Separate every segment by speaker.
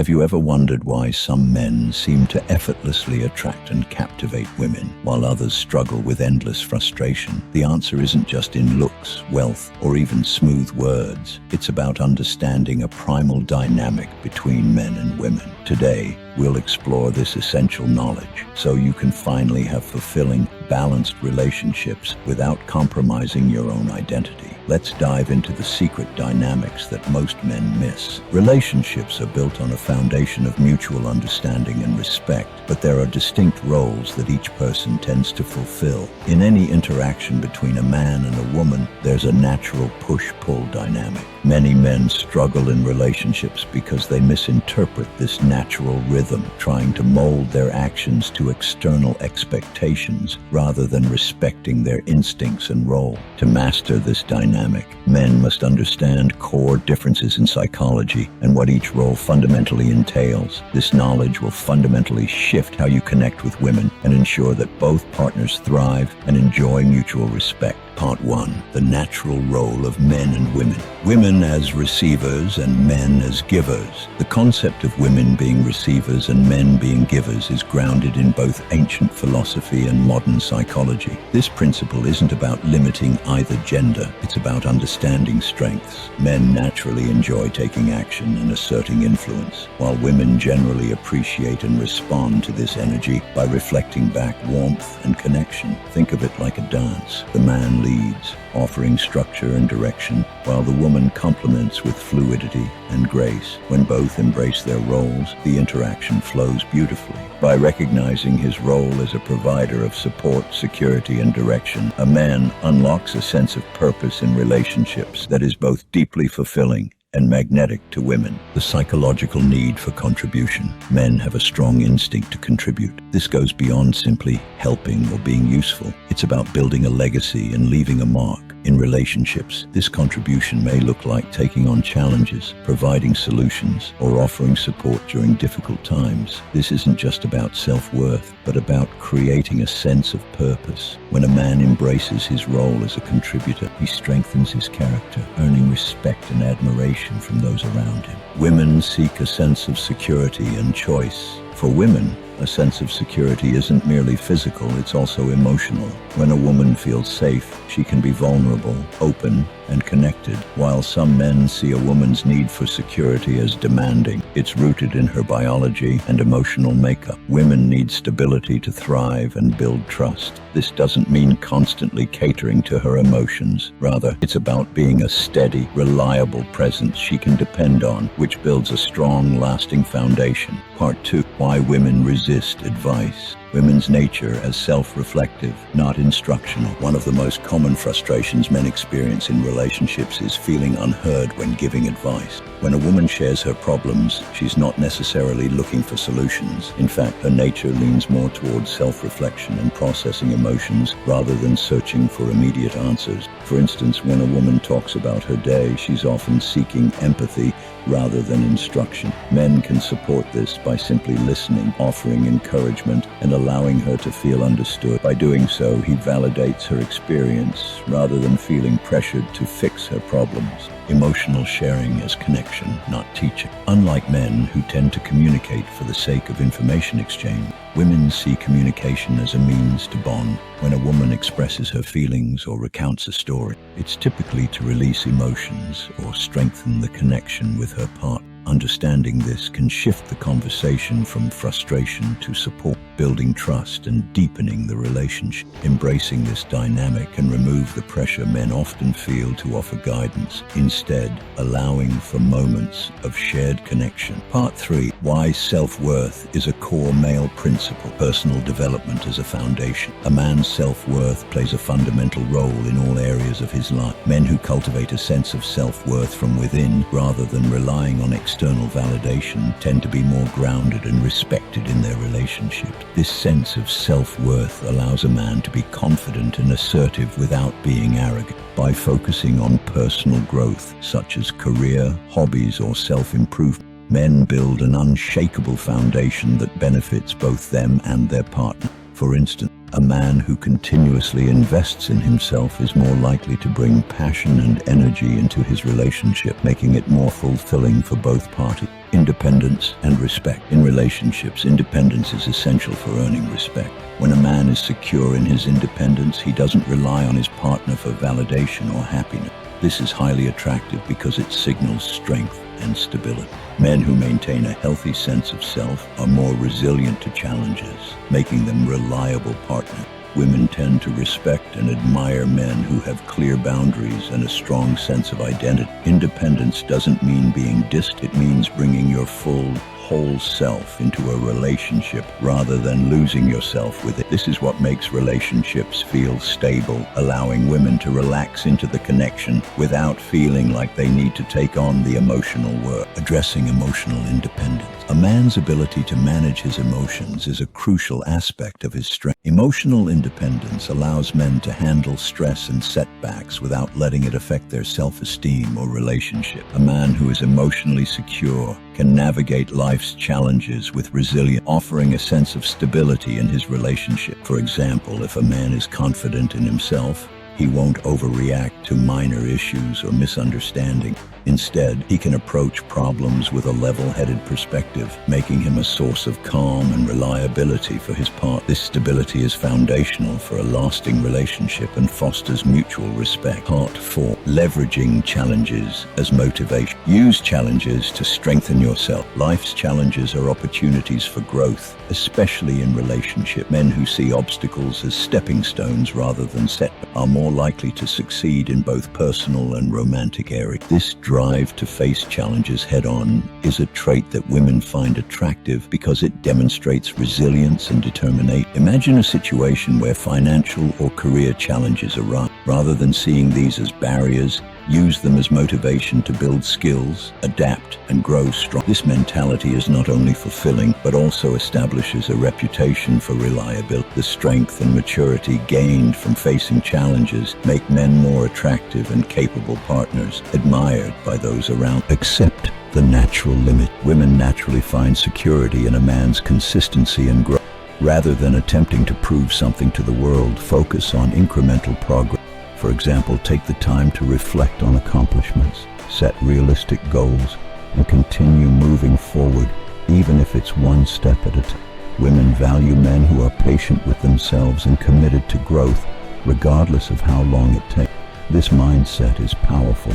Speaker 1: Have you ever wondered why some men seem to effortlessly attract and captivate women, while others struggle with endless frustration? The answer isn't just in looks, wealth, or even smooth words. It's about understanding a primal dynamic between men and women. Today, we'll explore this essential knowledge so you can finally have fulfilling, balanced relationships without compromising your own identity. Let's dive into the secret dynamics that most men miss. Relationships are built on a foundation of mutual understanding and respect, but there are distinct roles that each person tends to fulfill. In any interaction between a man and a woman, there's a natural push-pull dynamic. Many men struggle in relationships because they misinterpret this natural rhythm, trying to mold their actions to external expectations rather than respecting their instincts and role. To master this dynamic, men must understand core differences in psychology and what each role fundamentally entails. This knowledge will fundamentally shift how you connect with women and ensure that both partners thrive and enjoy mutual respect. Part 1. The natural role of men and women. Women as receivers and men as givers. The concept of women being receivers and men being givers is grounded in both ancient philosophy and modern psychology. This principle isn't about limiting either gender, it's about understanding strengths. Men naturally enjoy taking action and asserting influence, while women generally appreciate and respond to this energy by reflecting back warmth and connection. Think of it like a dance. The man leads, offering structure and direction, while the woman complements with fluidity and grace. When both embrace their roles, the interaction flows beautifully. By recognizing his role as a provider of support, security, and direction, a man unlocks a sense of purpose in relationships that is both deeply fulfilling and magnetic to women. The psychological need for contribution. Men have a strong instinct to contribute. This goes beyond simply helping or being useful. It's about building a legacy and leaving a mark. In relationships, this contribution may look like taking on challenges, providing solutions, or offering support during difficult times. This isn't just about self-worth, but about creating a sense of purpose. When a man embraces his role as a contributor, he strengthens his character, earning respect and admiration from those around him. Women seek a sense of security and choice. For women, a sense of security isn't merely physical, it's also emotional. When a woman feels safe, she can be vulnerable, open, and connected. While some men see a woman's need for security as demanding, it's rooted in her biology and emotional makeup. Women need stability to thrive and build trust. This doesn't mean constantly catering to her emotions. Rather, it's about being a steady, reliable presence she can depend on, which builds a strong, lasting foundation. Part 2. Why women resist advice. Women's nature as self-reflective, not instructional. One of the most common frustrations men experience in relationships is feeling unheard when giving advice. When a woman shares her problems, she's not necessarily looking for solutions. In fact, her nature leans more towards self-reflection and processing emotions rather than searching for immediate answers. For instance, when a woman talks about her day, she's often seeking empathy rather than instruction. Men can support this by simply listening, offering encouragement, and allowing her to feel understood. By doing so, he validates her experience rather than feeling pressured to fix her problems. Emotional sharing as connection, not teaching. Unlike men who tend to communicate for the sake of information exchange, women see communication as a means to bond. When a woman expresses her feelings or recounts a story, it's typically to release emotions or strengthen the connection with her partner. Understanding this can shift the conversation from frustration to support, building trust and deepening the relationship. Embracing this dynamic can remove the pressure men often feel to offer guidance, instead allowing for moments of shared connection. Part 3. Why self-worth is a core male principle. Personal development as a foundation. A man's self-worth plays a fundamental role in all areas of his life. Men who cultivate a sense of self-worth from within rather than relying on external validation tend to be more grounded and respected in their relationships. This sense of self-worth allows a man to be confident and assertive without being arrogant. By focusing on personal growth, such as career, hobbies, or self-improvement, men build an unshakable foundation that benefits both them and their partner. For instance, a man who continuously invests in himself is more likely to bring passion and energy into his relationship, making it more fulfilling for both parties. Independence and respect. In relationships, independence is essential for earning respect. When a man is secure in his independence, he doesn't rely on his partner for validation or happiness. This is highly attractive because it signals strength and stability. Men who maintain a healthy sense of self are more resilient to challenges, making them reliable partners. Women tend to respect and admire men who have clear boundaries and a strong sense of identity. Independence doesn't mean being distant. It means bringing your full, whole self into a relationship rather than losing yourself with it. This is what makes relationships feel stable, allowing women to relax into the connection without feeling like they need to take on the emotional work. Addressing emotional independence. A man's ability to manage his emotions is a crucial aspect of his strength. Emotional independence allows men to handle stress and setbacks without letting it affect their self-esteem or relationship. A man who is emotionally secure can navigate life's challenges with resilience, offering a sense of stability in his relationship. For example, if a man is confident in himself, he won't overreact to minor issues or misunderstandings. Instead, he can approach problems with a level-headed perspective, making him a source of calm and reliability for his partner. This stability is foundational for a lasting relationship and fosters mutual respect. Part 4. Leveraging challenges as motivation. Use challenges to strengthen yourself. Life's challenges are opportunities for growth, especially in relationship. Men who see obstacles as stepping stones rather than setbacks are more likely to succeed in both personal and romantic areas. This drive to face challenges head-on is a trait that women find attractive because it demonstrates resilience and determination. Imagine a situation where financial or career challenges arise. Rather than seeing these as barriers, use them as motivation to build skills, adapt, and grow strong. This mentality is not only fulfilling, but also establishes a reputation for reliability. The strength and maturity gained from facing challenges make men more attractive and capable partners, admired by those around. Accept the natural limit. Women naturally find security in a man's consistency and growth. Rather than attempting to prove something to the world, focus on incremental progress. For example, take the time to reflect on accomplishments, set realistic goals, and continue moving forward, even if it's one step at a time. Women value men who are patient with themselves and committed to growth, regardless of how long it takes. This mindset is powerful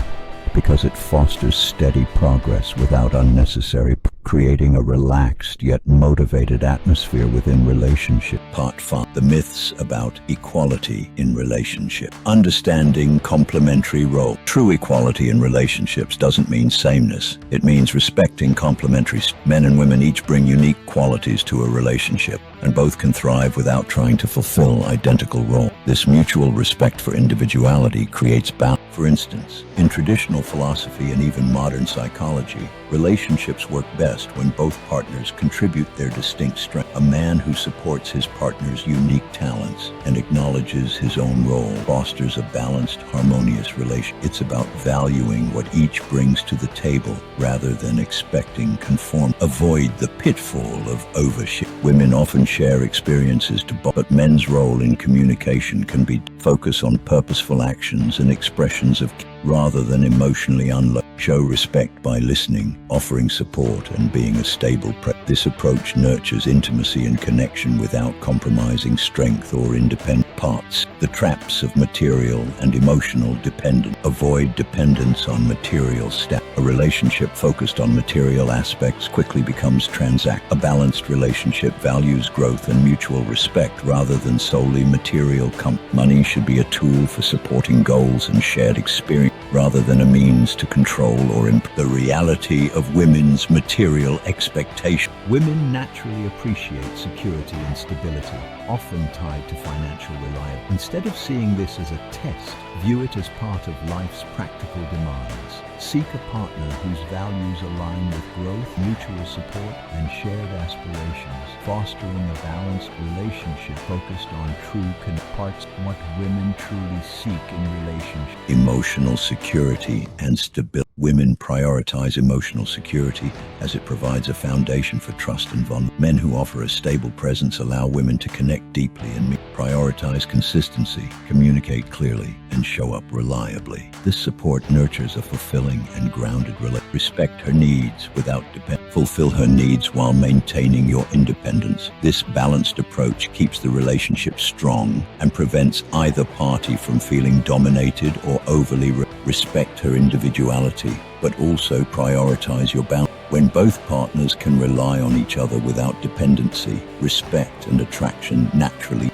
Speaker 1: because it fosters steady progress without unnecessary, creating a relaxed yet motivated atmosphere within relationship. Part 5. The myths about equality in relationship. Understanding complementary role. True equality in relationships doesn't mean sameness. It means respecting complementary. Men and women each bring unique qualities to a relationship, and both can thrive without trying to fulfill identical roles. This mutual respect for individuality creates balance. For instance, in traditional philosophy and even modern psychology, relationships work best when both partners contribute their distinct strengths. A man who supports his partner's unique talents and acknowledges his own role fosters a balanced, harmonious relationship. It's about valuing what each brings to the table rather than expecting conformity. Avoid the pitfall of overshare. Women often share experiences but men's role in communication can be focus on purposeful actions and expressions of rather than emotionally unload. Show respect by listening, offering support, and being a stable presence. This approach nurtures intimacy and connection without compromising strength or independent parts. The traps of material and emotional dependence. Avoid dependence on material stuff. A relationship focused on material aspects quickly becomes transactional. A balanced relationship values growth and mutual respect rather than solely material comfort. Money should be a tool for supporting goals and shared experience rather than a means to control or the reality of women's material expectations.
Speaker 2: Women naturally appreciate security and stability, often tied to financial reliability. Instead of seeing this as a test, view it as part of life's practical demands. Seek a partner whose values align with growth, mutual support, and shared aspirations, fostering a balanced relationship focused on true parts. What women truly seek in relationships.
Speaker 1: Emotional security and stability. Women prioritize emotional security as it provides a foundation for trust and vulnerability. Men who offer a stable presence allow women to connect deeply and prioritize consistency, communicate clearly, and show up reliably. This support nurtures a fulfilling and grounded relationship. Respect her needs without dependence. Fulfill her needs while maintaining your independence. This balanced approach keeps the relationship strong and prevents either party from feeling dominated or overly respect her individuality, but also prioritize your boundaries. When both partners can rely on each other without dependency, respect and attraction naturally